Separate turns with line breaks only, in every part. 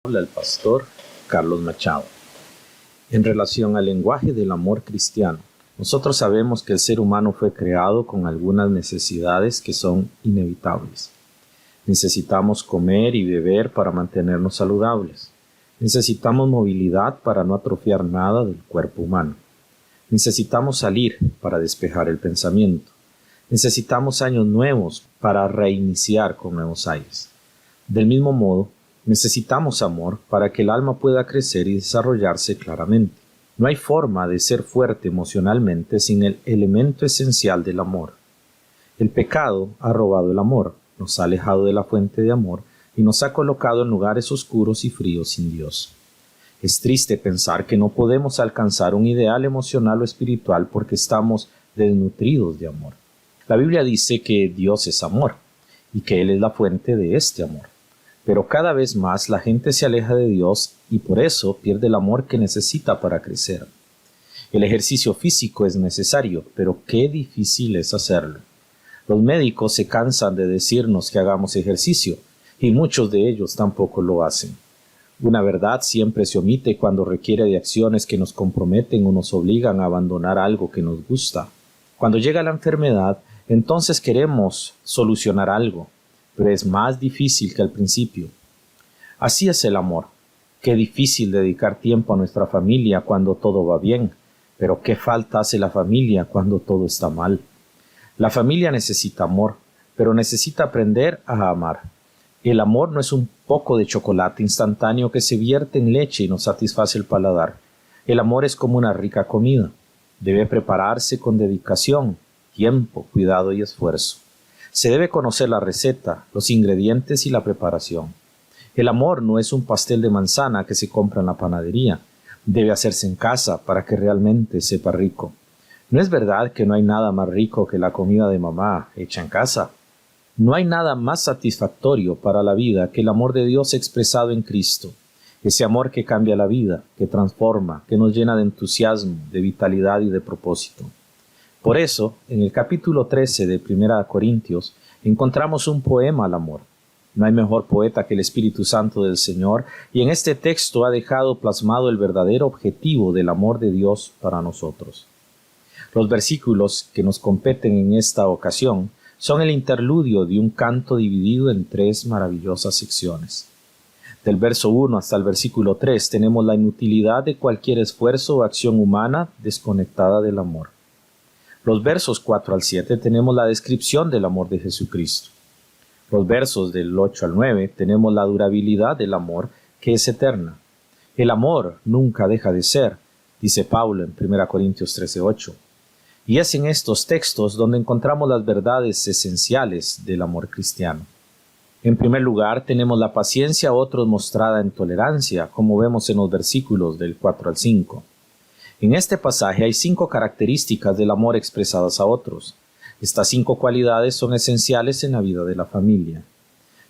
Habla el pastor Carlos Machado. En relación al lenguaje del amor cristiano, nosotros sabemos que el ser humano fue creado con algunas necesidades que son inevitables. Necesitamos comer y beber para mantenernos saludables. Necesitamos movilidad para no atrofiar nada del cuerpo humano. Necesitamos salir para despejar el pensamiento. Necesitamos años nuevos para reiniciar con nuevos aires. Del mismo modo, necesitamos amor para que el alma pueda crecer y desarrollarse claramente. No hay forma de ser fuerte emocionalmente sin el elemento esencial del amor. El pecado ha robado el amor, nos ha alejado de la fuente de amor y nos ha colocado en lugares oscuros y fríos sin Dios. Es triste pensar que no podemos alcanzar un ideal emocional o espiritual porque estamos desnutridos de amor. La Biblia dice que Dios es amor y que Él es la fuente de este amor. Pero cada vez más la gente se aleja de Dios y por eso pierde el amor que necesita para crecer. El ejercicio físico es necesario, pero qué difícil es hacerlo. Los médicos se cansan de decirnos que hagamos ejercicio y muchos de ellos tampoco lo hacen. Una verdad siempre se omite cuando requiere de acciones que nos comprometen o nos obligan a abandonar algo que nos gusta. Cuando llega la enfermedad, entonces queremos solucionar algo, pero es más difícil que al principio. Así es el amor. Qué difícil dedicar tiempo a nuestra familia cuando todo va bien, pero qué falta hace la familia cuando todo está mal. La familia necesita amor, pero necesita aprender a amar. El amor no es un poco de chocolate instantáneo que se vierte en leche y nos satisface el paladar. El amor es como una rica comida. Debe prepararse con dedicación, tiempo, cuidado y esfuerzo. Se debe conocer la receta, los ingredientes y la preparación. El amor no es un pastel de manzana que se compra en la panadería. Debe hacerse en casa para que realmente sepa rico. ¿No es verdad que no hay nada más rico que la comida de mamá hecha en casa? No hay nada más satisfactorio para la vida que el amor de Dios expresado en Cristo. Ese amor que cambia la vida, que transforma, que nos llena de entusiasmo, de vitalidad y de propósito. Por eso, en el capítulo 13 de 1 Corintios, encontramos un poema al amor. No hay mejor poeta que el Espíritu Santo del Señor, y en este texto ha dejado plasmado el verdadero objetivo del amor de Dios para nosotros. Los versículos que nos competen en esta ocasión son el interludio de un canto dividido en 3 maravillosas secciones. Del verso 1 hasta el versículo 3 tenemos la inutilidad de cualquier esfuerzo o acción humana desconectada del amor. Los versos 4 al 7 tenemos la descripción del amor de Jesucristo. Los versos del 8 al 9 tenemos la durabilidad del amor que es eterna. El amor nunca deja de ser, dice Pablo en 1 Corintios 13:8. Y es en estos textos donde encontramos las verdades esenciales del amor cristiano. En primer lugar, tenemos la paciencia a otros mostrada en tolerancia, como vemos en los versículos del 4 al 5. En este pasaje hay 5 características del amor expresadas a otros. Estas 5 cualidades son esenciales en la vida de la familia.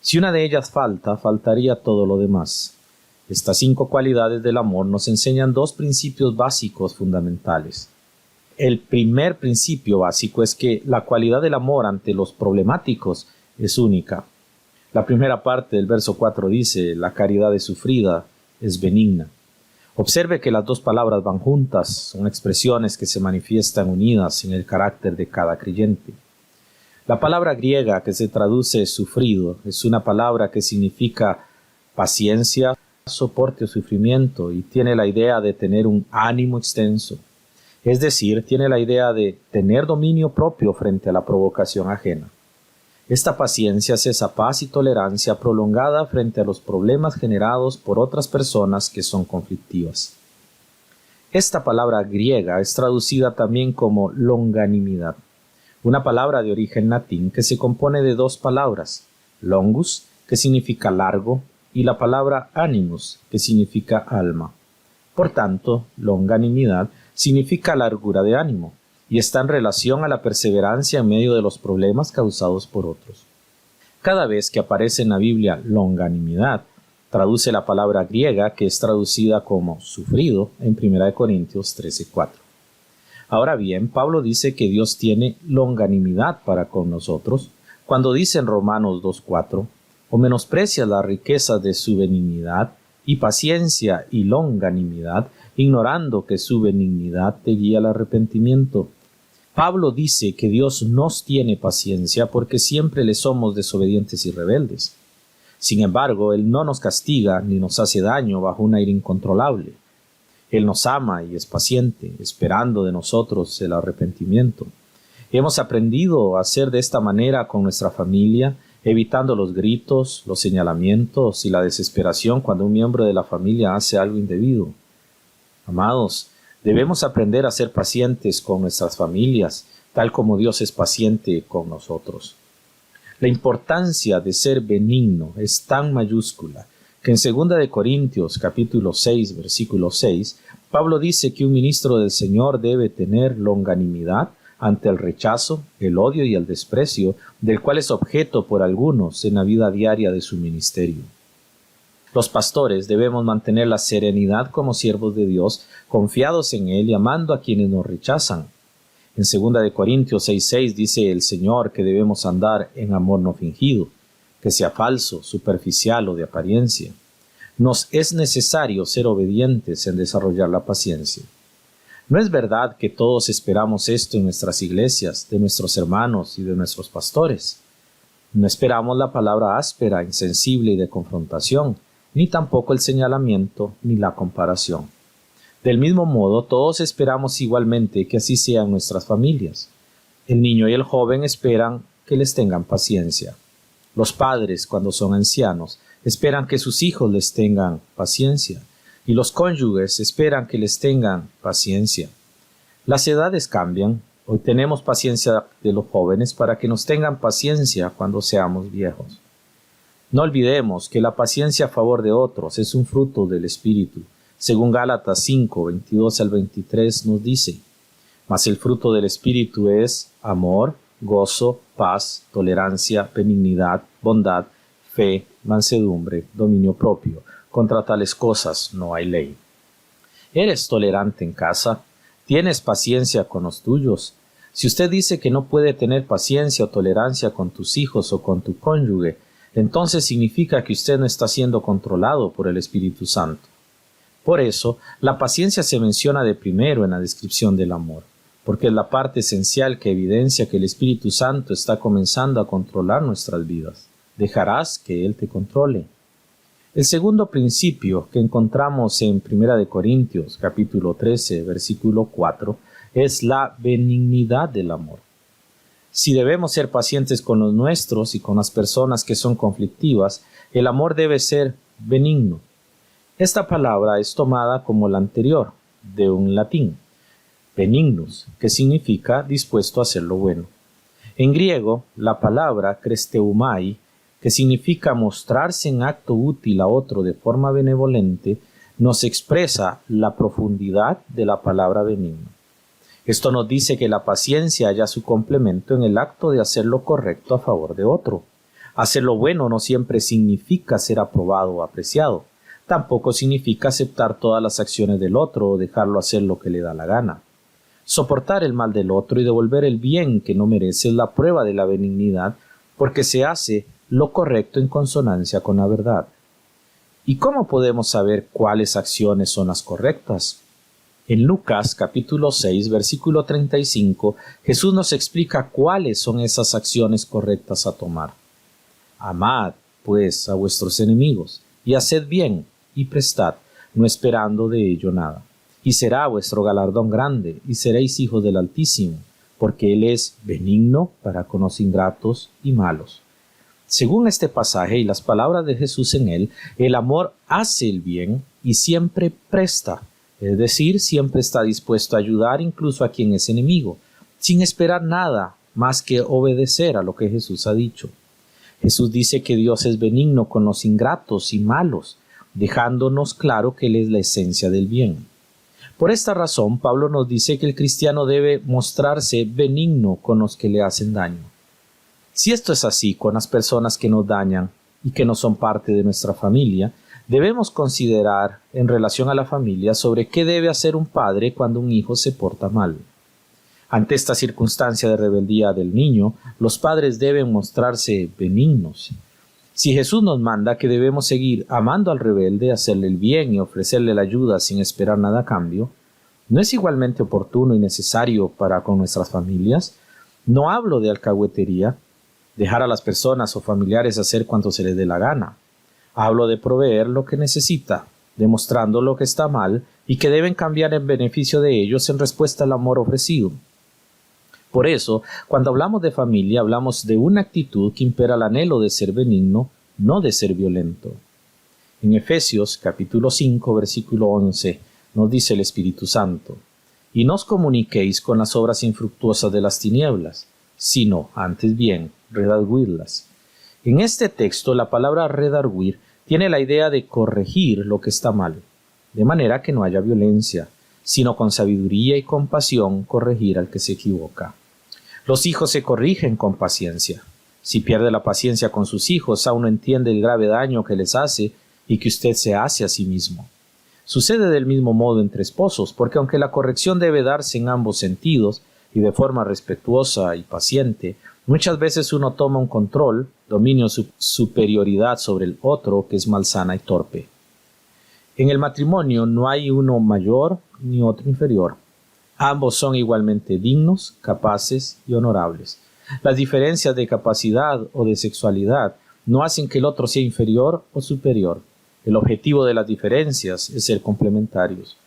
Si una de ellas falta, faltaría todo lo demás. Estas 5 cualidades del amor nos enseñan 2 principios básicos fundamentales. El primer principio básico es que la cualidad del amor ante los problemáticos es única. La primera parte del verso 4 dice, la caridad es sufrida, es benigna. Observe que las 2 palabras van juntas, son expresiones que se manifiestan unidas en el carácter de cada creyente. La palabra griega que se traduce sufrido es una palabra que significa paciencia, soporte o sufrimiento y tiene la idea de tener un ánimo extenso. Es decir, tiene la idea de tener dominio propio frente a la provocación ajena. Esta paciencia es esa paz y tolerancia prolongada frente a los problemas generados por otras personas que son conflictivas. Esta palabra griega es traducida también como longanimidad, una palabra de origen latín que se compone de 2 palabras, longus, que significa largo, y la palabra animus, que significa alma. Por tanto, longanimidad significa largura de ánimo, y está en relación a la perseverancia en medio de los problemas causados por otros. Cada vez que aparece en la Biblia longanimidad, traduce la palabra griega que es traducida como sufrido en 1 Corintios 13:4. Ahora bien, Pablo dice que Dios tiene longanimidad para con nosotros cuando dice en Romanos 2:4, o menosprecias las riquezas de su benignidad, y paciencia y longanimidad, ignorando que su benignidad te guía al arrepentimiento. Pablo dice que Dios nos tiene paciencia porque siempre le somos desobedientes y rebeldes. Sin embargo, Él no nos castiga ni nos hace daño bajo un aire incontrolable. Él nos ama y es paciente, esperando de nosotros el arrepentimiento. Hemos aprendido a hacer de esta manera con nuestra familia, evitando los gritos, los señalamientos y la desesperación cuando un miembro de la familia hace algo indebido. Amados, debemos aprender a ser pacientes con nuestras familias, tal como Dios es paciente con nosotros. La importancia de ser benigno es tan mayúscula que en 2 Corintios capítulo 6, versículo 6, Pablo dice que un ministro del Señor debe tener longanimidad ante el rechazo, el odio y el desprecio del cual es objeto por algunos en la vida diaria de su ministerio. Los pastores debemos mantener la serenidad como siervos de Dios, confiados en Él y amando a quienes nos rechazan. En 2 Corintios 6:6 dice el Señor que debemos andar en amor no fingido, que sea falso, superficial o de apariencia. Nos es necesario ser obedientes en desarrollar la paciencia. ¿No es verdad que todos esperamos esto en nuestras iglesias, de nuestros hermanos y de nuestros pastores? No esperamos la palabra áspera, insensible y de confrontación, ni tampoco el señalamiento ni la comparación. Del mismo modo, todos esperamos igualmente que así sean nuestras familias. El niño y el joven esperan que les tengan paciencia. Los padres, cuando son ancianos, esperan que sus hijos les tengan paciencia. Y los cónyuges esperan que les tengan paciencia. Las edades cambian. Hoy tenemos paciencia de los jóvenes para que nos tengan paciencia cuando seamos viejos. No olvidemos que la paciencia a favor de otros es un fruto del Espíritu. Según Gálatas 5, 22 al 23 nos dice: mas el fruto del Espíritu es amor, gozo, paz, tolerancia, benignidad, bondad, fe, mansedumbre, dominio propio. Contra tales cosas no hay ley. ¿Eres tolerante en casa? ¿Tienes paciencia con los tuyos? Si usted dice que no puede tener paciencia o tolerancia con tus hijos o con tu cónyuge, entonces significa que usted no está siendo controlado por el Espíritu Santo. Por eso, la paciencia se menciona de primero en la descripción del amor, porque es la parte esencial que evidencia que el Espíritu Santo está comenzando a controlar nuestras vidas. Dejarás que Él te controle. El segundo principio que encontramos en 1 Corintios capítulo 13, versículo 4, es la benignidad del amor. Si debemos ser pacientes con los nuestros y con las personas que son conflictivas, el amor debe ser benigno. Esta palabra es tomada como la anterior, de un latín, benignus, que significa dispuesto a hacer lo bueno. En griego, la palabra kresteumai, que significa mostrarse en acto útil a otro de forma benevolente, nos expresa la profundidad de la palabra benigno. Esto nos dice que la paciencia halla su complemento en el acto de hacer lo correcto a favor de otro. Hacer lo bueno no siempre significa ser aprobado o apreciado. Tampoco significa aceptar todas las acciones del otro o dejarlo hacer lo que le da la gana. Soportar el mal del otro y devolver el bien que no merece es la prueba de la benignidad, porque se hace lo correcto en consonancia con la verdad. ¿Y cómo podemos saber cuáles acciones son las correctas? En Lucas capítulo 6, versículo 35, Jesús nos explica cuáles son esas acciones correctas a tomar. Amad, pues, a vuestros enemigos, y haced bien, y prestad, no esperando de ello nada. Y será vuestro galardón grande, y seréis hijos del Altísimo, porque Él es benigno para con los ingratos y malos. Según este pasaje y las palabras de Jesús en él, el amor hace el bien y siempre presta, es decir, siempre está dispuesto a ayudar incluso a quien es enemigo, sin esperar nada más que obedecer a lo que Jesús ha dicho. Jesús dice que Dios es benigno con los ingratos y malos, dejándonos claro que Él es la esencia del bien. Por esta razón, Pablo nos dice que el cristiano debe mostrarse benigno con los que le hacen daño. Si esto es así con las personas que nos dañan y que no son parte de nuestra familia, debemos considerar en relación a la familia sobre qué debe hacer un padre cuando un hijo se porta mal. Ante esta circunstancia de rebeldía del niño, los padres deben mostrarse benignos. Si Jesús nos manda que debemos seguir amando al rebelde, hacerle el bien y ofrecerle la ayuda sin esperar nada a cambio, ¿no es igualmente oportuno y necesario para con nuestras familias? No hablo de alcahuetería, dejar a las personas o familiares hacer cuanto se les dé la gana. Hablo de proveer lo que necesita, demostrando lo que está mal y que deben cambiar en beneficio de ellos en respuesta al amor ofrecido. Por eso, cuando hablamos de familia, hablamos de una actitud que impera el anhelo de ser benigno, no de ser violento. En Efesios capítulo 5, versículo 11, nos dice el Espíritu Santo: y no os comuniquéis con las obras infructuosas de las tinieblas, sino, antes bien, redarguidlas. En este texto, la palabra redarguir tiene la idea de corregir lo que está mal, de manera que no haya violencia, sino con sabiduría y compasión corregir al que se equivoca. Los hijos se corrigen con paciencia. Si pierde la paciencia con sus hijos, aún no entiende el grave daño que les hace y que usted se hace a sí mismo. Sucede del mismo modo entre esposos, porque aunque la corrección debe darse en ambos sentidos y de forma respetuosa y paciente, muchas veces uno toma un control, dominio, superioridad sobre el otro que es malsana y torpe. En el matrimonio no hay uno mayor ni otro inferior. Ambos son igualmente dignos, capaces y honorables. Las diferencias de capacidad o de sexualidad no hacen que el otro sea inferior o superior. El objetivo de las diferencias es ser complementarios.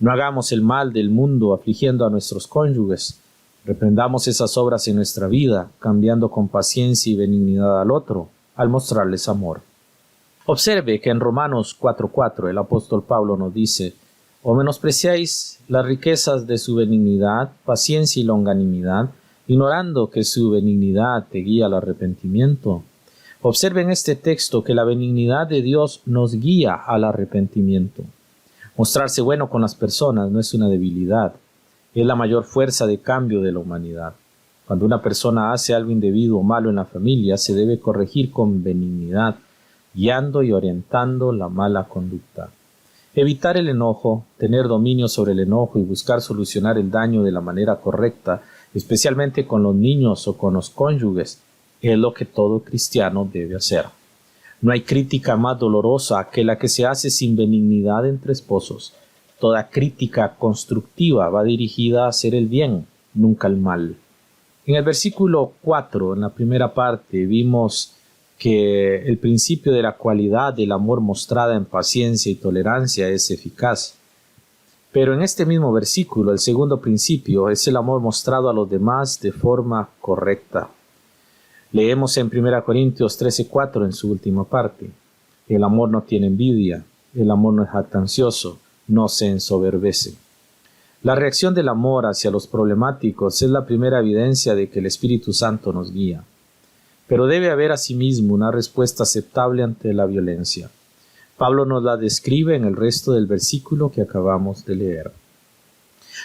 No hagamos el mal del mundo afligiendo a nuestros cónyuges. Reprendamos esas obras en nuestra vida, cambiando con paciencia y benignidad al otro, al mostrarles amor. Observe que en Romanos 4:4 el apóstol Pablo nos dice: o menospreciáis las riquezas de su benignidad, paciencia y longanimidad, ignorando que su benignidad te guía al arrepentimiento. Observe en este texto que la benignidad de Dios nos guía al arrepentimiento. Mostrarse bueno con las personas no es una debilidad, es la mayor fuerza de cambio de la humanidad. Cuando una persona hace algo indebido o malo en la familia, se debe corregir con benignidad, guiando y orientando la mala conducta. Evitar el enojo, tener dominio sobre el enojo y buscar solucionar el daño de la manera correcta, especialmente con los niños o con los cónyuges, es lo que todo cristiano debe hacer. No hay crítica más dolorosa que la que se hace sin benignidad entre esposos. Toda crítica constructiva va dirigida a hacer el bien, nunca el mal. En el versículo 4, en la primera parte, vimos que el principio de la cualidad del amor mostrada en paciencia y tolerancia es eficaz. Pero en este mismo versículo, el segundo principio es el amor mostrado a los demás de forma correcta. Leemos en 1 Corintios 13:4 en su última parte: el amor no tiene envidia, el amor no es jactancioso, no se ensoberbece. La reacción del amor hacia los problemáticos es la primera evidencia de que el Espíritu Santo nos guía. Pero debe haber asimismo una respuesta aceptable ante la violencia. Pablo nos la describe en el resto del versículo que acabamos de leer.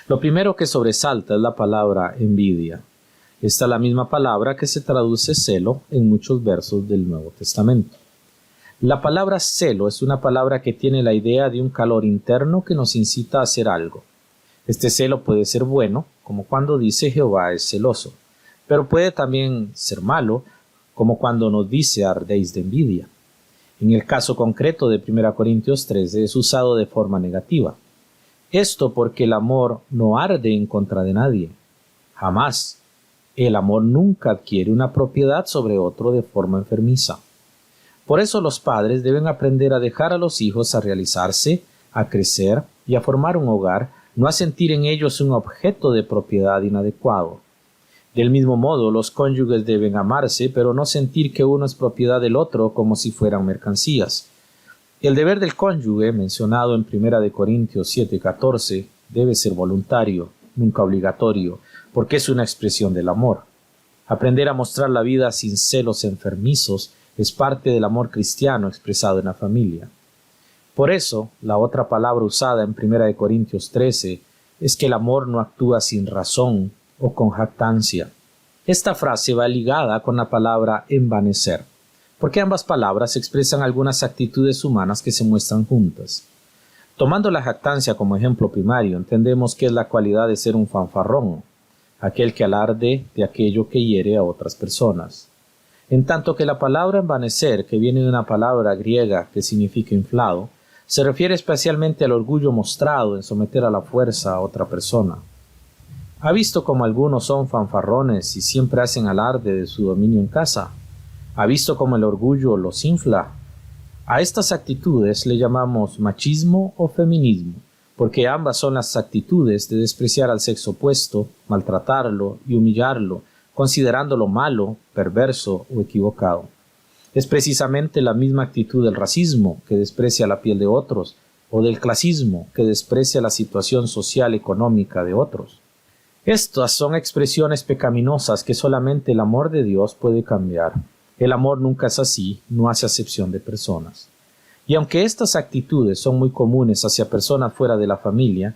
Lo primero que sobresalta es la palabra envidia. Esta es la misma palabra que se traduce celo en muchos versos del Nuevo Testamento. La palabra celo es una palabra que tiene la idea de un calor interno que nos incita a hacer algo. Este celo puede ser bueno, como cuando dice Jehová es celoso, pero puede también ser malo, como cuando nos dice ardéis de envidia. En el caso concreto de 1 Corintios 13 es usado de forma negativa. Esto porque el amor no arde en contra de nadie. Jamás. El amor nunca adquiere una propiedad sobre otro de forma enfermiza. Por eso los padres deben aprender a dejar a los hijos a realizarse, a crecer y a formar un hogar, no a sentir en ellos un objeto de propiedad inadecuado. Del mismo modo, los cónyuges deben amarse, pero no sentir que uno es propiedad del otro como si fueran mercancías. El deber del cónyuge, mencionado en 1 Corintios 7:14, debe ser voluntario, nunca obligatorio, porque es una expresión del amor. Aprender a mostrar la vida sin celos enfermizos es parte del amor cristiano expresado en la familia. Por eso, la otra palabra usada en 1 Corintios 13 es que el amor no actúa sin razón o con jactancia. Esta frase va ligada con la palabra envanecer, porque ambas palabras expresan algunas actitudes humanas que se muestran juntas. Tomando la jactancia como ejemplo primario, entendemos que es la cualidad de ser un fanfarrón, aquel que alarde de aquello que hiere a otras personas. en tanto que la palabra envanecer, que viene de una palabra griega que significa inflado, se refiere especialmente al orgullo mostrado en someter a la fuerza a otra persona. ¿Ha visto cómo algunos son fanfarrones y siempre hacen alarde de su dominio en casa? ¿Ha visto cómo el orgullo los infla? A estas actitudes le llamamos machismo o feminismo, porque ambas son las actitudes de despreciar al sexo opuesto, maltratarlo y humillarlo, considerándolo malo, perverso o equivocado. Es precisamente la misma actitud del racismo, que desprecia la piel de otros, o del clasismo, que desprecia la situación social y económica de otros. Estas son expresiones pecaminosas que solamente el amor de Dios puede cambiar. El amor nunca es así, no hace acepción de personas. Y aunque estas actitudes son muy comunes hacia personas fuera de la familia,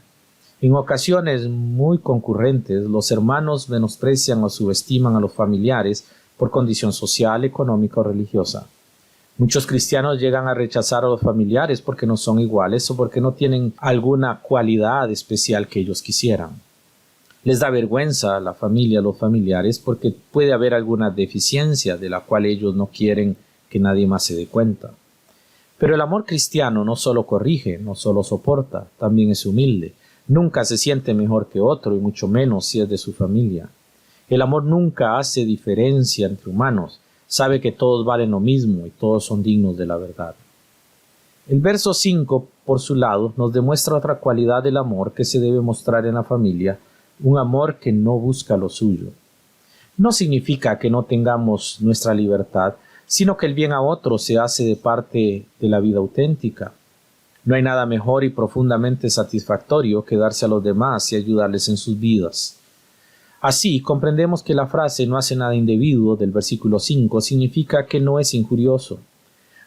en ocasiones muy concurrentes los hermanos menosprecian o subestiman a los familiares por condición social, económica o religiosa. Muchos cristianos llegan a rechazar a los familiares porque no son iguales o porque no tienen alguna cualidad especial que ellos quisieran. Les da vergüenza a la familia, a los familiares, porque puede haber alguna deficiencia de la cual ellos no quieren que nadie más se dé cuenta. Pero el amor cristiano no solo corrige, no solo soporta, también es humilde. Nunca se siente mejor que otro y mucho menos si es de su familia. El amor nunca hace diferencia entre humanos, sabe que todos valen lo mismo y todos son dignos de la verdad. El verso 5, por su lado, nos demuestra otra cualidad del amor que se debe mostrar en la familia, un amor que no busca lo suyo. No significa que no tengamos nuestra libertad, sino que el bien a otros se hace de parte de la vida auténtica. No hay nada mejor y profundamente satisfactorio que darse a los demás y ayudarles en sus vidas. Así, comprendemos que la frase no hace nada indebido del versículo 5 significa que no es injurioso.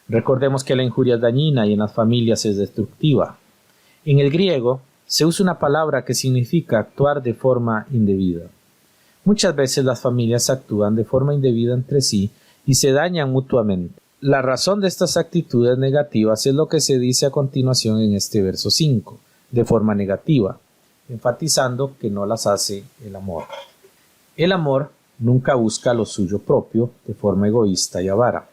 Recordemos que la injuria es dañina y en las familias es destructiva. En el griego se usa una palabra que significa actuar de forma indebida. Muchas veces las familias actúan de forma indebida entre sí y se dañan mutuamente. La razón de estas actitudes negativas es lo que se dice a continuación en este verso 5, de forma negativa, enfatizando que no las hace el amor. El amor nunca busca lo suyo propio de forma egoísta y avara.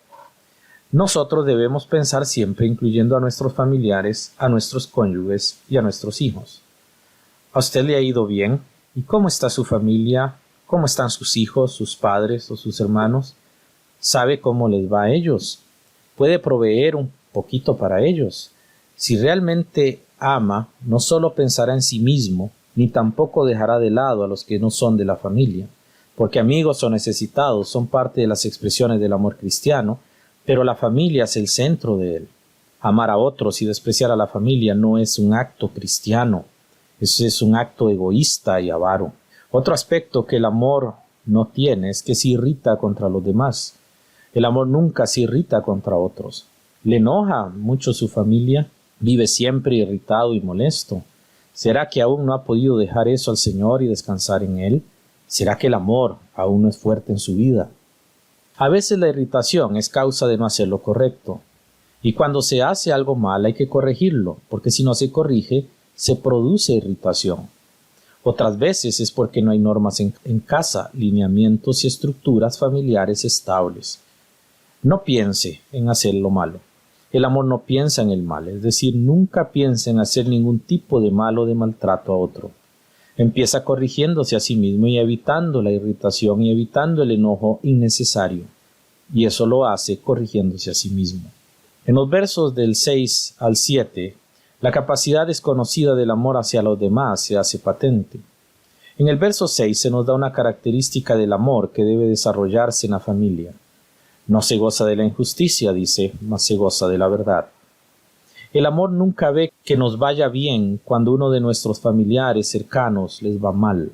Nosotros debemos pensar siempre incluyendo a nuestros familiares, a nuestros cónyuges y a nuestros hijos. ¿A usted le ha ido bien? ¿Y cómo está su familia? ¿Cómo están sus hijos, sus padres o sus hermanos? ¿Sabe cómo les va a ellos? ¿Puede proveer un poquito para ellos? Si realmente ama, no solo pensará en sí mismo, ni tampoco dejará de lado a los que no son de la familia, porque amigos o necesitados son parte de las expresiones del amor cristiano, pero la familia es el centro de él. Amar a otros y despreciar a la familia no es un acto cristiano, es un acto egoísta y avaro. Otro aspecto que el amor no tiene es que se irrita contra los demás. El amor nunca se irrita contra otros. Le enoja mucho su familia, vive siempre irritado y molesto. ¿Será que aún no ha podido dejar eso al Señor y descansar en Él? ¿Será que el amor aún no es fuerte en su vida? A veces la irritación es causa de no hacer lo correcto. Y cuando se hace algo mal hay que corregirlo, porque si no se corrige, se produce irritación. Otras veces es porque no hay normas en casa, lineamientos y estructuras familiares estables. No piense en hacer lo malo. El amor no piensa en el mal, es decir, nunca piensa en hacer ningún tipo de mal o de maltrato a otro. Empieza corrigiéndose a sí mismo y evitando la irritación y evitando el enojo innecesario. Y eso lo hace corrigiéndose a sí mismo. En los versos del 6 al 7, la capacidad desconocida del amor hacia los demás se hace patente. En el verso 6 se nos da una característica del amor que debe desarrollarse en la familia. No se goza de la injusticia, dice, mas se goza de la verdad. El amor nunca ve que nos vaya bien cuando uno de nuestros familiares cercanos les va mal.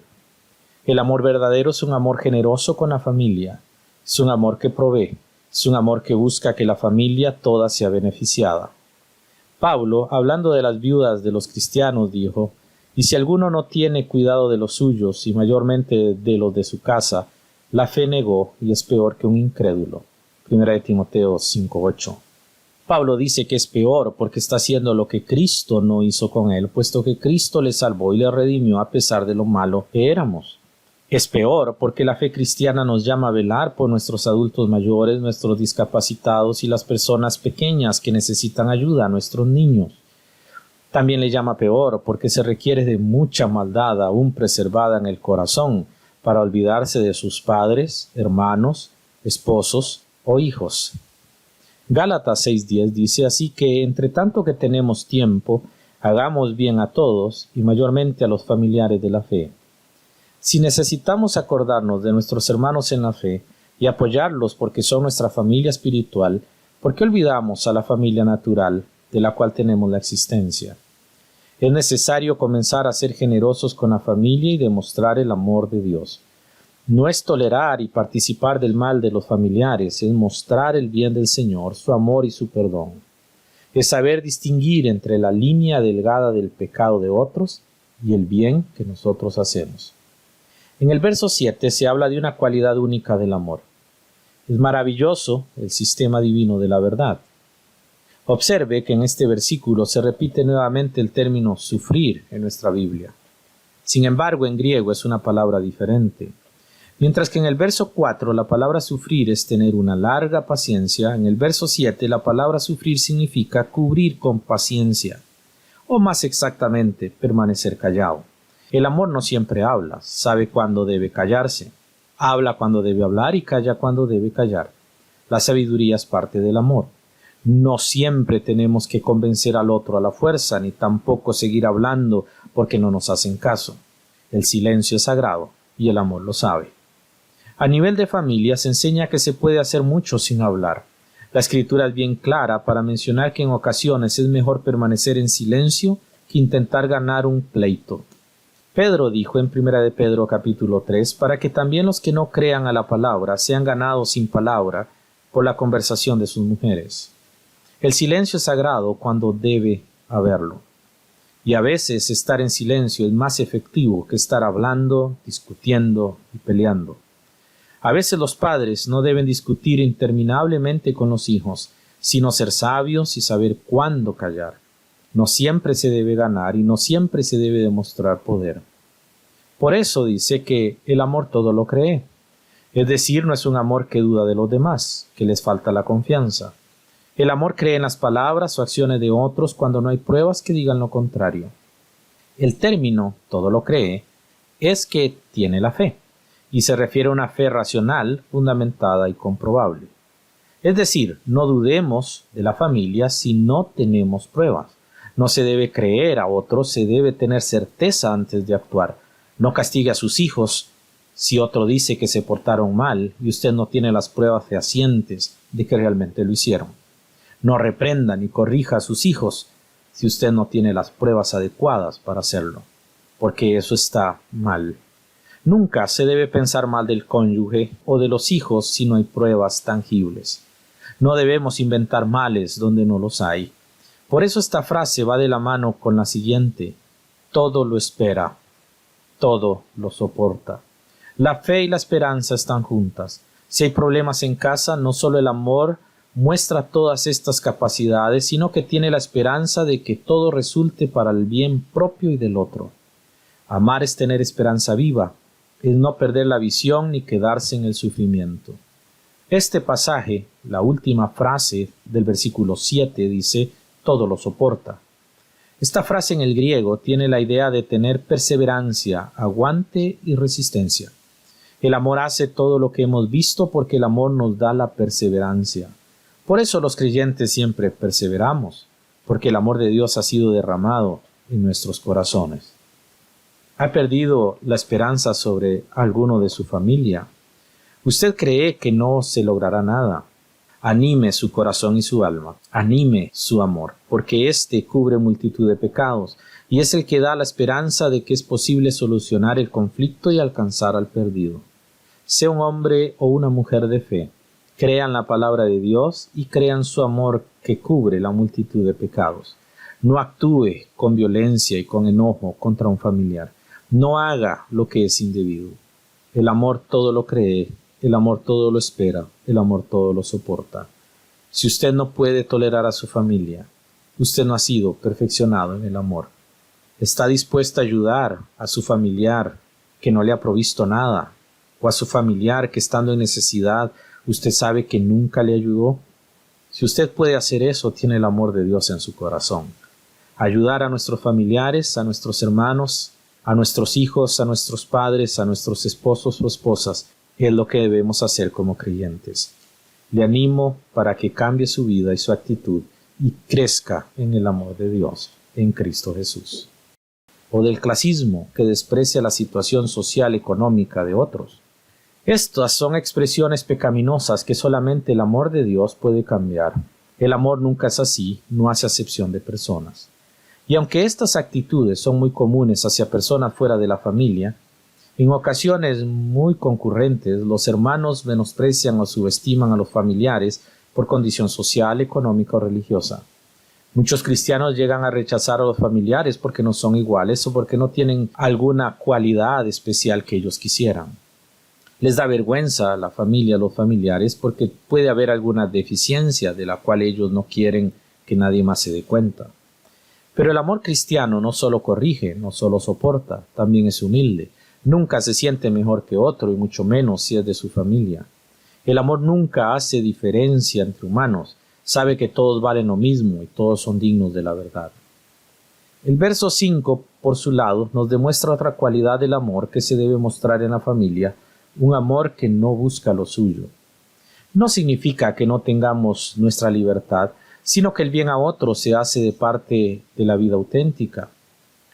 El amor verdadero es un amor generoso con la familia. Es un amor que provee. Es un amor que busca que la familia toda sea beneficiada. Pablo, hablando de las viudas de los cristianos, dijo: «Y si alguno no tiene cuidado de los suyos, y mayormente de los de su casa, la fe negó y es peor que un incrédulo». 1 Timoteo 5:8. Pablo dice que es peor porque está haciendo lo que Cristo no hizo con él, puesto que Cristo le salvó y le redimió a pesar de lo malo que éramos. Es peor porque la fe cristiana nos llama a velar por nuestros adultos mayores, nuestros discapacitados y las personas pequeñas que necesitan ayuda, a nuestros niños. También le llama peor porque se requiere de mucha maldad aún preservada en el corazón para olvidarse de sus padres, hermanos, esposos o hijos. Gálatas 6:10 dice: así que entre tanto que tenemos tiempo, hagamos bien a todos y mayormente a los familiares de la fe. Si necesitamos acordarnos de nuestros hermanos en la fe y apoyarlos porque son nuestra familia espiritual, ¿por qué olvidamos a la familia natural de la cual tenemos la existencia? Es necesario comenzar a ser generosos con la familia y demostrar el amor de Dios. No es tolerar y participar del mal de los familiares, es mostrar el bien del Señor, su amor y su perdón. Es saber distinguir entre la línea delgada del pecado de otros y el bien que nosotros hacemos. En el verso 7 se habla de una cualidad única del amor. Es maravilloso el sistema divino de la verdad. Observe que en este versículo se repite nuevamente el término sufrir en nuestra Biblia. Sin embargo, en griego es una palabra diferente. Mientras que en el verso 4 la palabra sufrir es tener una larga paciencia, en el verso 7 la palabra sufrir significa cubrir con paciencia, o más exactamente, permanecer callado. El amor no siempre habla, sabe cuándo debe callarse. Habla cuando debe hablar y calla cuando debe callar. La sabiduría es parte del amor. No siempre tenemos que convencer al otro a la fuerza, ni tampoco seguir hablando porque no nos hacen caso. El silencio es sagrado y el amor lo sabe. A nivel de familia se enseña que se puede hacer mucho sin hablar. La escritura es bien clara para mencionar que en ocasiones es mejor permanecer en silencio que intentar ganar un pleito. Pedro dijo en 1 de Pedro capítulo 3, para que también los que no crean a la palabra sean ganados sin palabra por la conversación de sus mujeres. El silencio es sagrado cuando debe haberlo. Y a veces estar en silencio es más efectivo que estar hablando, discutiendo y peleando. A veces los padres no deben discutir interminablemente con los hijos, sino ser sabios y saber cuándo callar. No siempre se debe ganar y no siempre se debe demostrar poder. Por eso dice que el amor todo lo cree. Es decir, no es un amor que duda de los demás, que les falta la confianza. El amor cree en las palabras o acciones de otros cuando no hay pruebas que digan lo contrario. El término todo lo cree es que tiene la fe, y se refiere a una fe racional, fundamentada y comprobable. Es decir, no dudemos de la familia si no tenemos pruebas. No se debe creer a otros, se debe tener certeza antes de actuar. No castigue a sus hijos si otro dice que se portaron mal y usted no tiene las pruebas fehacientes de que realmente lo hicieron. No reprenda ni corrija a sus hijos si usted no tiene las pruebas adecuadas para hacerlo, porque eso está mal. Nunca se debe pensar mal del cónyuge o de los hijos si no hay pruebas tangibles. No debemos inventar males donde no los hay. Por eso esta frase va de la mano con la siguiente: todo lo espera, todo lo soporta. La fe y la esperanza están juntas. Si hay problemas en casa, no solo el amor muestra todas estas capacidades, sino que tiene la esperanza de que todo resulte para el bien propio y del otro. Amar es tener esperanza viva, es no perder la visión ni quedarse en el sufrimiento. Este pasaje, la última frase del versículo 7, dice: todo lo soporta. Esta frase en el griego tiene la idea de tener perseverancia, aguante y resistencia. El amor hace todo lo que hemos visto porque el amor nos da la perseverancia. Por eso los creyentes siempre perseveramos, porque el amor de Dios ha sido derramado en nuestros corazones. ¿Ha perdido la esperanza sobre alguno de su familia? ¿Usted cree que no se logrará nada? Anime su corazón y su alma, anime su amor, porque éste cubre multitud de pecados y es el que da la esperanza de que es posible solucionar el conflicto y alcanzar al perdido. Sea un hombre o una mujer de fe, crean la palabra de Dios y crean su amor que cubre la multitud de pecados. No actúe con violencia y con enojo contra un familiar. No haga lo que es indebido. El amor todo lo cree, el amor todo lo espera, el amor todo lo soporta. Si usted no puede tolerar a su familia, usted no ha sido perfeccionado en el amor. Está dispuesto a ayudar a su familiar que no le ha provisto nada, o a su familiar que estando en necesidad usted sabe que nunca le ayudó. Si usted puede hacer eso, tiene el amor de Dios en su corazón. Ayudar a nuestros familiares, a nuestros hermanos, a nuestros hijos, a nuestros padres, a nuestros esposos o esposas, es lo que debemos hacer como creyentes. Le animo para que cambie su vida y su actitud y crezca en el amor de Dios en Cristo Jesús. O del clasismo, que desprecia la situación social económica de otros. Estas son expresiones pecaminosas que solamente el amor de Dios puede cambiar. El amor nunca es así, no hace acepción de personas. Y aunque estas actitudes son muy comunes hacia personas fuera de la familia, en ocasiones muy concurrentes los hermanos menosprecian o subestiman a los familiares por condición social, económica o religiosa. Muchos cristianos llegan a rechazar a los familiares porque no son iguales o porque no tienen alguna cualidad especial que ellos quisieran. Les da vergüenza a la familia, a los familiares, porque puede haber alguna deficiencia de la cual ellos no quieren que nadie más se dé cuenta. Pero el amor cristiano no solo corrige, no solo soporta, también es humilde. Nunca se siente mejor que otro y mucho menos si es de su familia. El amor nunca hace diferencia entre humanos. Sabe que todos valen lo mismo y todos son dignos de la verdad. El verso 5, por su lado, nos demuestra otra cualidad del amor que se debe mostrar en la familia, un amor que no busca lo suyo. No significa que no tengamos nuestra libertad, sino que el bien a otros se hace de parte de la vida auténtica.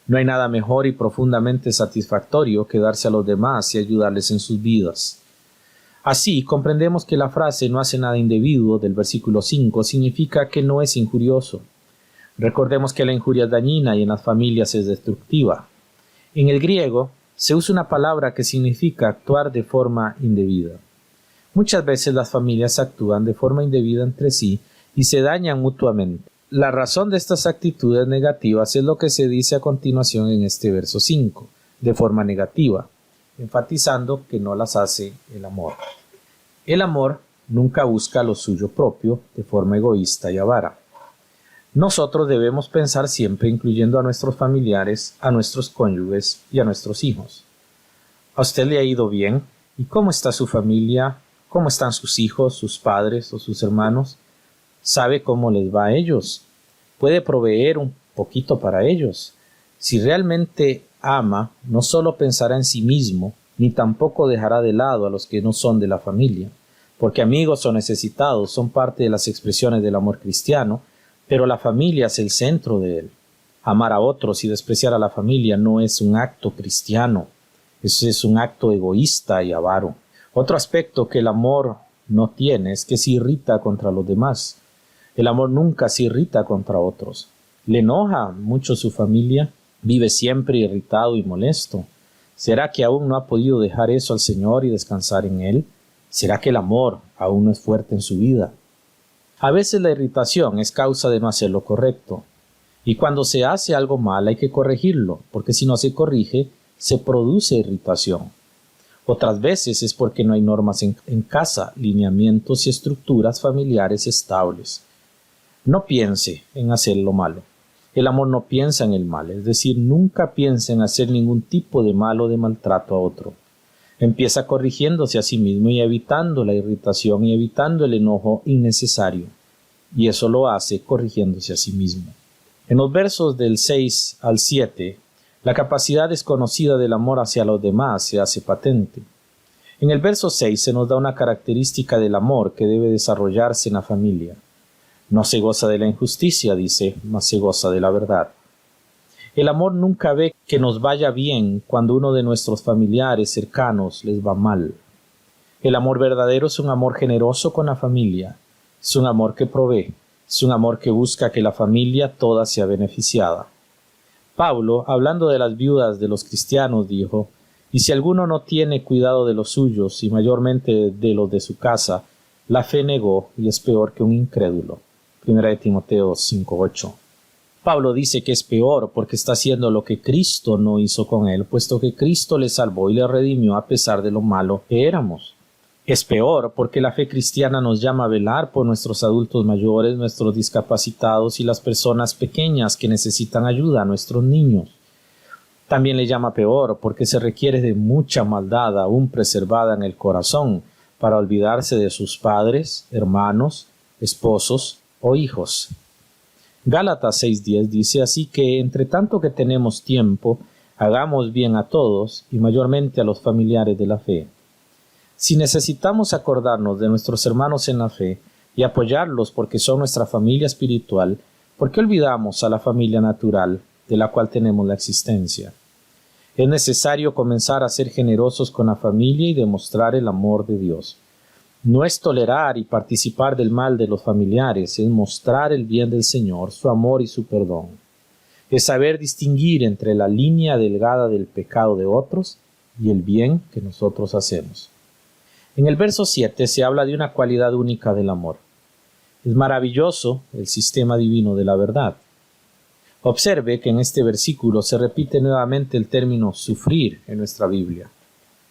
No hay nada mejor y profundamente satisfactorio que darse a los demás y ayudarles en sus vidas. Así, comprendemos que la frase no hace nada indebido del versículo 5 significa que no es injurioso. Recordemos que la injuria es dañina y en las familias es destructiva. En el griego se usa una palabra que significa actuar de forma indebida. Muchas veces las familias actúan de forma indebida entre sí y se dañan mutuamente. La razón de estas actitudes negativas es lo que se dice a continuación en este verso 5, de forma negativa, enfatizando que no las hace el amor. El amor nunca busca lo suyo propio de forma egoísta y avara. Nosotros debemos pensar siempre incluyendo a nuestros familiares, a nuestros cónyuges y a nuestros hijos. ¿A usted le ha ido bien? ¿Y cómo está su familia? ¿Cómo están sus hijos, sus padres o sus hermanos? ¿Sabe cómo les va a ellos? ¿Puede proveer un poquito para ellos? Si realmente ama, no solo pensará en sí mismo, ni tampoco dejará de lado a los que no son de la familia, porque amigos o necesitados son parte de las expresiones del amor cristiano, pero la familia es el centro de él. Amar a otros y despreciar a la familia no es un acto cristiano, es un acto egoísta y avaro. Otro aspecto que el amor no tiene es que se irrita contra los demás. El amor nunca se irrita contra otros. Le enoja mucho su familia, vive siempre irritado y molesto. ¿Será que aún no ha podido dejar eso al Señor y descansar en Él? ¿Será que el amor aún no es fuerte en su vida? A veces la irritación es causa de no hacer lo correcto. Y cuando se hace algo mal hay que corregirlo, porque si no se corrige, se produce irritación. Otras veces es porque no hay normas en casa, lineamientos y estructuras familiares estables. No piense en hacer lo malo. El amor no piensa en el mal, es decir, nunca piensa en hacer ningún tipo de mal o de maltrato a otro. Empieza corrigiéndose a sí mismo y evitando la irritación y evitando el enojo innecesario. Y eso lo hace corrigiéndose a sí mismo. En los versos del 6 al 7, la capacidad desconocida del amor hacia los demás se hace patente. En el verso 6 se nos da una característica del amor que debe desarrollarse en la familia. No se goza de la injusticia, dice, mas se goza de la verdad. El amor nunca ve que nos vaya bien cuando uno de nuestros familiares cercanos les va mal. El amor verdadero es un amor generoso con la familia, es un amor que provee, es un amor que busca que la familia toda sea beneficiada. Pablo, hablando de las viudas de los cristianos, dijo, «Y si alguno no tiene cuidado de los suyos, y mayormente de los de su casa, la fe negó y es peor que un incrédulo». 1 Timoteo 5:8. Pablo dice que es peor porque está haciendo lo que Cristo no hizo con él, puesto que Cristo le salvó y le redimió a pesar de lo malo que éramos. Es peor porque la fe cristiana nos llama a velar por nuestros adultos mayores, nuestros discapacitados y las personas pequeñas que necesitan ayuda, nuestros niños. También le llama peor porque se requiere de mucha maldad aún preservada en el corazón para olvidarse de sus padres, hermanos, esposos o hijos. Gálatas 6:10 dice: así que entre tanto que tenemos tiempo, hagamos bien a todos y mayormente a los familiares de la fe. Si necesitamos acordarnos de nuestros hermanos en la fe y apoyarlos porque son nuestra familia espiritual, ¿por qué olvidamos a la familia natural de la cual tenemos la existencia? Es necesario comenzar a ser generosos con la familia y demostrar el amor de Dios. No es tolerar y participar del mal de los familiares, es mostrar el bien del Señor, su amor y su perdón. Es saber distinguir entre la línea delgada del pecado de otros y el bien que nosotros hacemos. En el verso 7 se habla de una cualidad única del amor. Es maravilloso el sistema divino de la verdad. Observe que en este versículo se repite nuevamente el término sufrir en nuestra Biblia.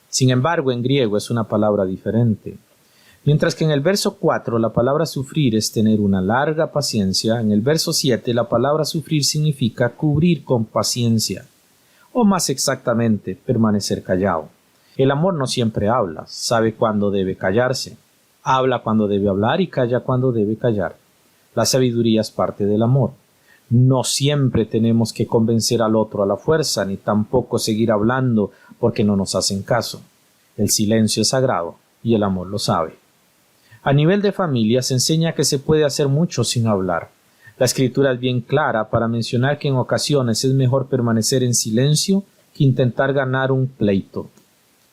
Sin embargo, en griego es una palabra diferente. Mientras que en el verso 4 la palabra sufrir es tener una larga paciencia, en el verso 7 la palabra sufrir significa cubrir con paciencia, o más exactamente, permanecer callado. El amor no siempre habla, sabe cuándo debe callarse. Habla cuando debe hablar y calla cuando debe callar. La sabiduría es parte del amor. No siempre tenemos que convencer al otro a la fuerza, ni tampoco seguir hablando porque no nos hacen caso. El silencio es sagrado y el amor lo sabe. A nivel de familia se enseña que se puede hacer mucho sin hablar. La Escritura es bien clara para mencionar que en ocasiones es mejor permanecer en silencio que intentar ganar un pleito.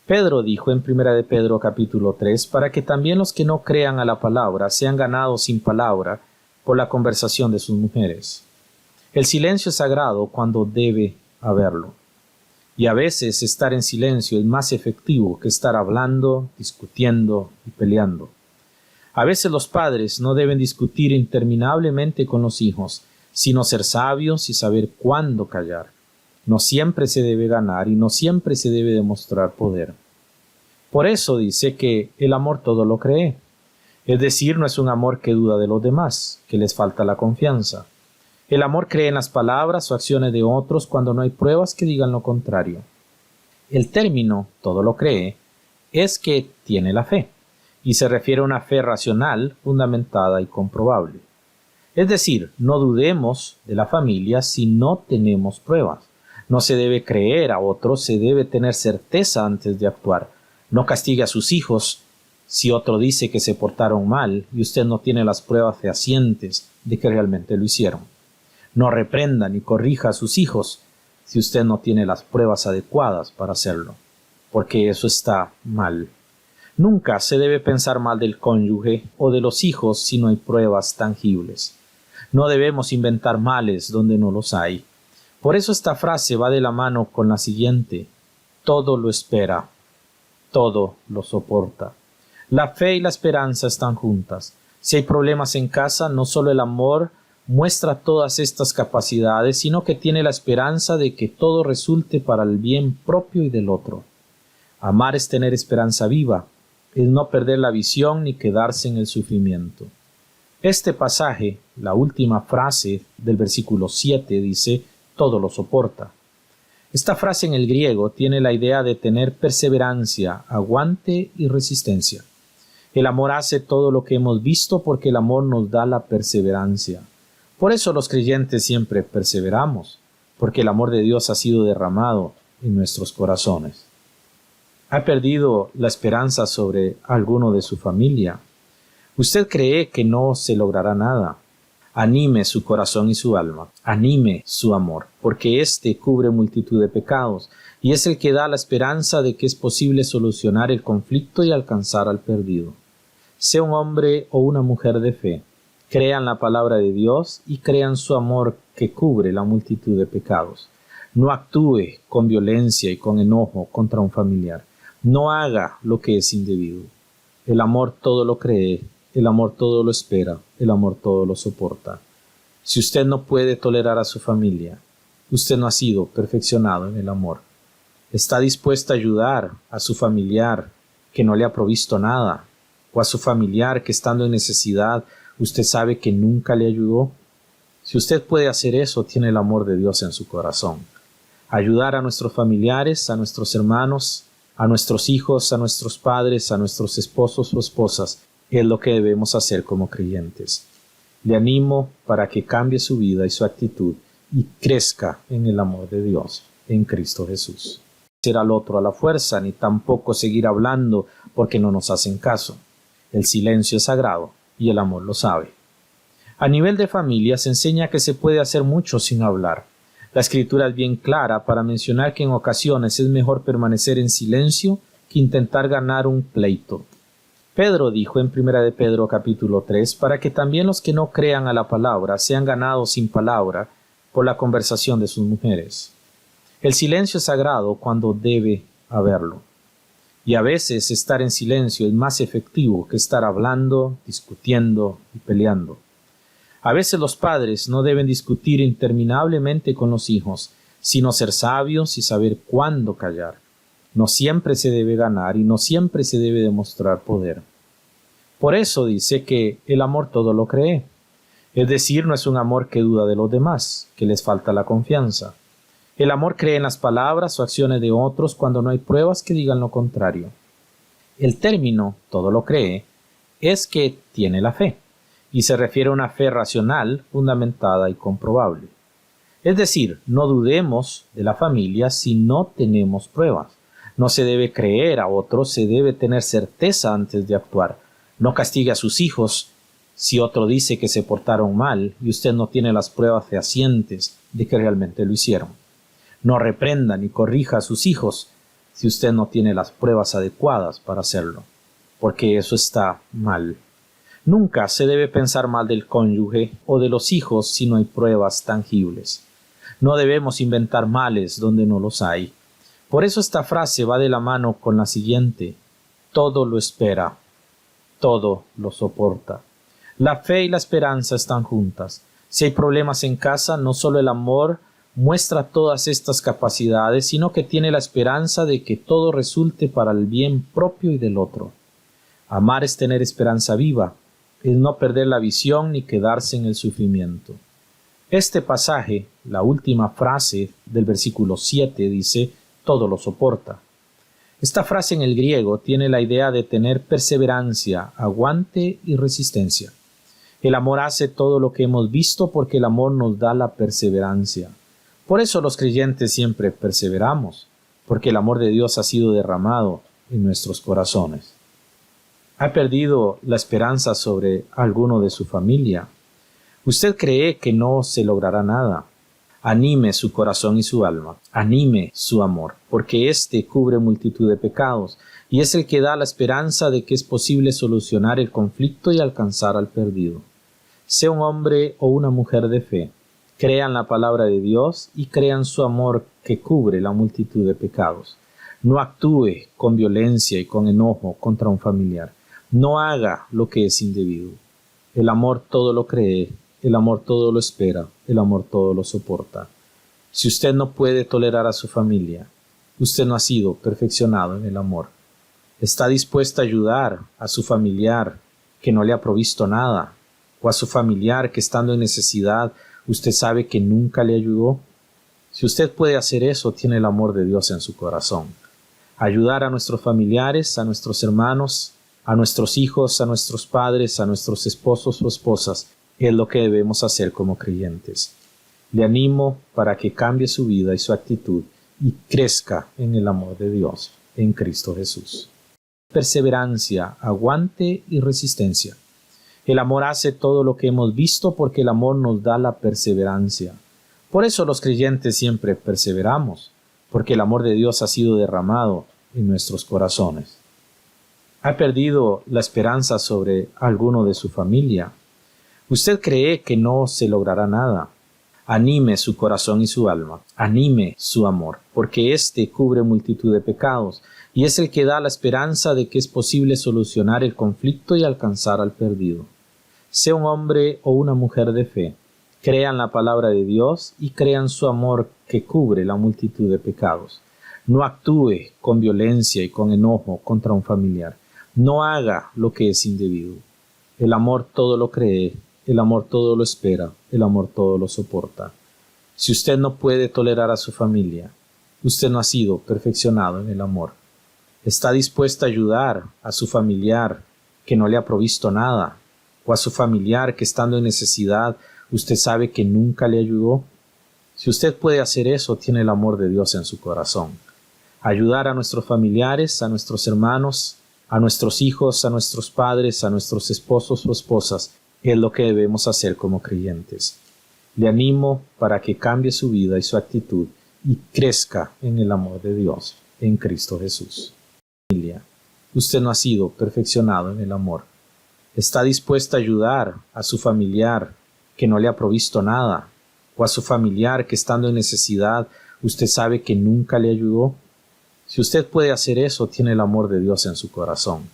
Pedro dijo en 1 de Pedro capítulo 3, para que también los que no crean a la palabra sean ganados sin palabra por la conversación de sus mujeres. El silencio es sagrado cuando debe haberlo. Y a veces estar en silencio es más efectivo que estar hablando, discutiendo y peleando. A veces los padres no deben discutir interminablemente con los hijos, sino ser sabios y saber cuándo callar. No siempre se debe ganar y no siempre se debe demostrar poder. Por eso dice que el amor todo lo cree. Es decir, no es un amor que duda de los demás, que les falta la confianza. El amor cree en las palabras o acciones de otros cuando no hay pruebas que digan lo contrario. El término todo lo cree es que tiene la fe, y se refiere a una fe racional, fundamentada y comprobable. Es decir, no dudemos de la familia si no tenemos pruebas. No se debe creer a otros, se debe tener certeza antes de actuar. No castigue a sus hijos si otro dice que se portaron mal y usted no tiene las pruebas fehacientes de que realmente lo hicieron. No reprenda ni corrija a sus hijos si usted no tiene las pruebas adecuadas para hacerlo, porque eso está mal. Nunca se debe pensar mal del cónyuge o de los hijos si no hay pruebas tangibles. No debemos inventar males donde no los hay. Por eso esta frase va de la mano con la siguiente: todo lo espera, todo lo soporta. La fe y la esperanza están juntas. Si hay problemas en casa, no solo el amor muestra todas estas capacidades, sino que tiene la esperanza de que todo resulte para el bien propio y del otro. Amar es tener esperanza viva, es no perder la visión ni quedarse en el sufrimiento. Este pasaje, la última frase del versículo 7 dice, todo lo soporta. Esta frase en el griego tiene la idea de tener perseverancia, aguante y resistencia. El amor hace todo lo que hemos visto porque el amor nos da la perseverancia. Por eso los creyentes siempre perseveramos, porque el amor de Dios ha sido derramado en nuestros corazones. ¿Ha perdido la esperanza sobre alguno de su familia? ¿Usted cree que no se logrará nada? Anime su corazón y su alma, anime su amor, porque éste cubre multitud de pecados y es el que da la esperanza de que es posible solucionar el conflicto y alcanzar al perdido. Sea un hombre o una mujer de fe, crean la palabra de Dios y crean su amor que cubre la multitud de pecados. No actúe con violencia y con enojo contra un familiar. No haga lo que es indebido. El amor todo lo cree, el amor todo lo espera, el amor todo lo soporta. Si usted no puede tolerar a su familia, usted no ha sido perfeccionado en el amor. ¿Está dispuesto a ayudar a su familiar que no le ha provisto nada? ¿O a su familiar que estando en necesidad usted sabe que nunca le ayudó? Si usted puede hacer eso, tiene el amor de Dios en su corazón. Ayudar a nuestros familiares, a nuestros hermanos, a nuestros hijos, a nuestros padres, a nuestros esposos o esposas, es lo que debemos hacer como creyentes. Le animo para que cambie su vida y su actitud y crezca en el amor de Dios, en Cristo Jesús. No ser al otro a la fuerza, ni tampoco seguir hablando porque no nos hacen caso. El silencio es sagrado y el amor lo sabe. A nivel de familia se enseña que se puede hacer mucho sin hablar. La Escritura es bien clara para mencionar que en ocasiones es mejor permanecer en silencio que intentar ganar un pleito. Pedro dijo en 1 de Pedro capítulo 3, para que también los que no crean a la palabra sean ganados sin palabra por la conversación de sus mujeres. El silencio es sagrado cuando debe haberlo. Y a veces estar en silencio es más efectivo que estar hablando, discutiendo y peleando. A veces los padres no deben discutir interminablemente con los hijos, sino ser sabios y saber cuándo callar. No siempre se debe ganar y no siempre se debe demostrar poder. Por eso dice que el amor todo lo cree. Es decir, no es un amor que duda de los demás, que les falta la confianza. El amor cree en las palabras o acciones de otros cuando no hay pruebas que digan lo contrario. El término todo lo cree es que tiene la fe, y se refiere a una fe racional, fundamentada y comprobable. Es decir, no dudemos de la familia si no tenemos pruebas. No se debe creer a otros, se debe tener certeza antes de actuar. No castigue a sus hijos si otro dice que se portaron mal y usted no tiene las pruebas fehacientes de que realmente lo hicieron. No reprenda ni corrija a sus hijos si usted no tiene las pruebas adecuadas para hacerlo, porque eso está mal. Nunca se debe pensar mal del cónyuge o de los hijos si no hay pruebas tangibles. No debemos inventar males donde no los hay. Por eso esta frase va de la mano con la siguiente: todo lo espera, todo lo soporta. La fe y la esperanza están juntas. Si hay problemas en casa, no solo el amor muestra todas estas capacidades, sino que tiene la esperanza de que todo resulte para el bien propio y del otro. Amar es tener esperanza viva, es no perder la visión ni quedarse en el sufrimiento. Este pasaje, la última frase del versículo 7, dice: todo lo soporta. Esta frase en el griego tiene la idea de tener perseverancia, aguante y resistencia. El amor hace todo lo que hemos visto porque el amor nos da la perseverancia. Por eso los creyentes siempre perseveramos, porque el amor de Dios ha sido derramado en nuestros corazones. ¿Ha perdido la esperanza sobre alguno de su familia? ¿Usted cree que no se logrará nada? Anime su corazón y su alma, anime su amor, porque éste cubre multitud de pecados y es el que da la esperanza de que es posible solucionar el conflicto y alcanzar al perdido. Sea un hombre o una mujer de fe, crean la palabra de Dios y crean su amor que cubre la multitud de pecados. No actúe con violencia y con enojo contra un familiar. No haga lo que es indebido. El amor todo lo cree, el amor todo lo espera, el amor todo lo soporta. Si usted no puede tolerar a su familia, usted no ha sido perfeccionado en el amor. ¿Está dispuesta a ayudar a su familiar que no le ha provisto nada? ¿O a su familiar que estando en necesidad usted sabe que nunca le ayudó? Si usted puede hacer eso, tiene el amor de Dios en su corazón. Ayudar a nuestros familiares, a nuestros hermanos, a nuestros hijos, a nuestros padres, a nuestros esposos o esposas, es lo que debemos hacer como creyentes. Le animo para que cambie su vida y su actitud y crezca en el amor de Dios, en Cristo Jesús. Perseverancia, aguante y resistencia. El amor hace todo lo que hemos visto porque el amor nos da la perseverancia. Por eso los creyentes siempre perseveramos, porque el amor de Dios ha sido derramado en nuestros corazones. ¿Ha perdido la esperanza sobre alguno de su familia? ¿Usted cree que no se logrará nada? Anime su corazón y su alma, anime su amor, porque éste cubre multitud de pecados y es el que da la esperanza de que es posible solucionar el conflicto y alcanzar al perdido. Sea un hombre o una mujer de fe, crean la palabra de Dios y crean su amor que cubre la multitud de pecados. No actúe con violencia y con enojo contra un familiar. No haga lo que es indebido. El amor todo lo cree, el amor todo lo espera, el amor todo lo soporta. Si usted no puede tolerar a su familia, Usted no ha sido perfeccionado en el amor. ¿Está dispuesta a ayudar a su familiar que no le ha provisto nada? ¿O a su familiar que estando en necesidad usted sabe que nunca le ayudó? Si usted puede hacer eso, tiene el amor de Dios en su corazón. Ayudar a nuestros familiares, a nuestros hermanos, a nuestros hijos, a nuestros padres, a nuestros esposos o esposas, es lo que debemos hacer como creyentes. Le animo para que cambie su vida y su actitud y crezca en el amor de Dios, en Cristo Jesús. Familia, usted no ha sido perfeccionado en el amor. ¿Está dispuesta a ayudar a su familiar que no le ha provisto nada? ¿O a su familiar que estando en necesidad usted sabe que nunca le ayudó? Si usted puede hacer eso, tiene el amor de Dios en su corazón.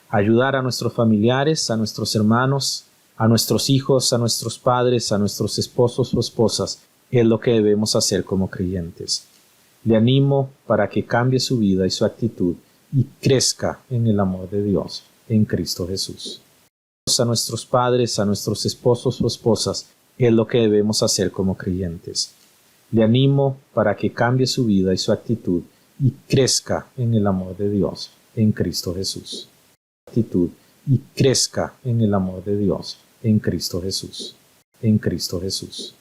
Ayudar a nuestros familiares, a nuestros hermanos, a nuestros hijos, a nuestros padres, a nuestros esposos o esposas, es lo que debemos hacer como creyentes. Le animo para que cambie su vida y su actitud y crezca en el amor de Dios, en Cristo Jesús. A nuestros padres, a nuestros esposos o esposas, es lo que debemos hacer como creyentes. Le animo para que cambie su vida y su actitud y crezca en el amor de Dios, en Cristo Jesús. Actitud y crezca en el amor de Dios, en Cristo Jesús, en Cristo Jesús.